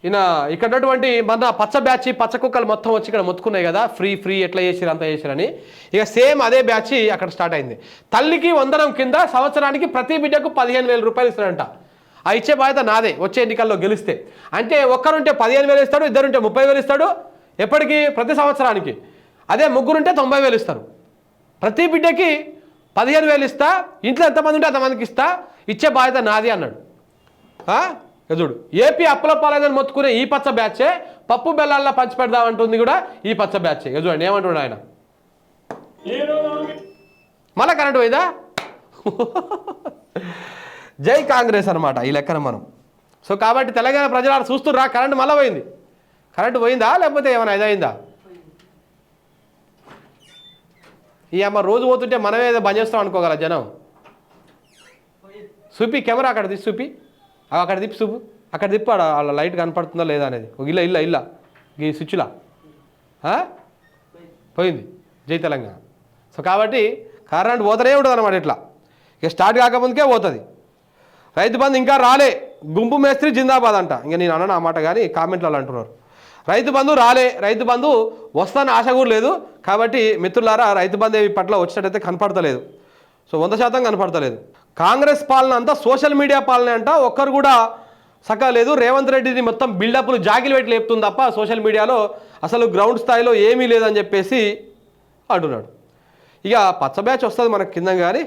ఈయన ఇక్కడటువంటి మన పచ్చ బ్యాచ్ పచ్చ కుక్కలు మొత్తం వచ్చి ఇక్కడ మొత్తుకున్నాయి కదా, ఫ్రీ ఎట్లా చేసిరు అంతా చేసిరని. ఇక సేమ్ అదే బ్యాచ్ అక్కడ స్టార్ట్ అయింది. తల్లికి వందనం కింద సంవత్సరానికి ప్రతి బిడ్డకు 15,000 రూపాయలు ఇస్తారంట. ఆ ఇచ్చే బాధ్యత నాదే వచ్చే ఎన్నికల్లో గెలిస్తే. అంటే ఒక్కరుంటే 15,000 ఇస్తాడు, ఇద్దరుంటే 30,000 ఇస్తాడు. ఎప్పటికీ? ప్రతి సంవత్సరానికి. అదే ముగ్గురుంటే 90,000 ఇస్తారు. ప్రతి బిడ్డకి 15,000 ఇస్తా, ఇంట్లో ఎంతమంది ఉంటే అంతమందికి ఇస్తా, ఇచ్చే బాధ్యత నాది అన్నాడు. చూడు, ఏపీ అప్పుల పాలైందని మొత్తుకునే ఈ పచ్చ బ్యాచే పప్పు బెల్లాల్లో పంచి పెడదామంటుంది కూడా ఈ పచ్చ బ్యాచే. చూడండి ఏమంటున్నాడు ఆయన. మళ్ళా కరెంట్ పోయిందా? జై కాంగ్రెస్ అనమాట ఈ లెక్కన మనం. సో కాబట్టి తెలంగాణ ప్రజలు చూస్తుర్రా, కరెంట్ మళ్ళీ పోయింది. కరెంట్ పోయిందా లేకపోతే ఏమైనా ఇదైందా? ఈ అమ్మ రోజు పోతుంటే మనమే ఏదో బంద్ చేస్తాం అనుకోగల జనం. చూపి కెమెరా అక్కడ తీసి చూపి, అక్కడ తిప్పి చూపు, అక్కడ తిప్పాడు వాళ్ళ లైట్ కనపడుతుందా లేదా అనేది. ఇల్ల ఈ స్విచ్లా పోయింది. జై తెలంగాణ. సో కాబట్టి కరెంట్ పోతూనే ఉంటుంది అనమాట. ఇట్లా ఇక స్టార్ట్ కాకముందుకే పోతుంది. రైతు బంధు ఇంకా రాలే, గుంపు మేస్త్రి జిందాబాద్ అంట. ఇంకా నేను అన్నాను ఆ మాట కానీ కామెంట్లు అంటున్నారు. రైతు బంధు రాలే, రైతు బంధు వస్తాను ఆశ కూడా లేదు. కాబట్టి మిత్రులారా, రైతు బంధు పట్ల వచ్చినట్టయితే కనపడతలేదు. సో 100% కనపడతలేదు. కాంగ్రెస్ పాలన అంతా సోషల్ మీడియా పాలన అంట. ఒక్కరు కూడా సక్క లేదు. రేవంత్ రెడ్డిని మొత్తం బిల్డప్లు జాగిలు పెట్టి లేపుతుంది తప్ప సోషల్ మీడియాలో అసలు గ్రౌండ్ స్థాయిలో ఏమీ లేదని చెప్పేసి అంటున్నాడు. ఇక పచ్చ బ్యాచ్ వస్తుంది మనకు కింద కానీ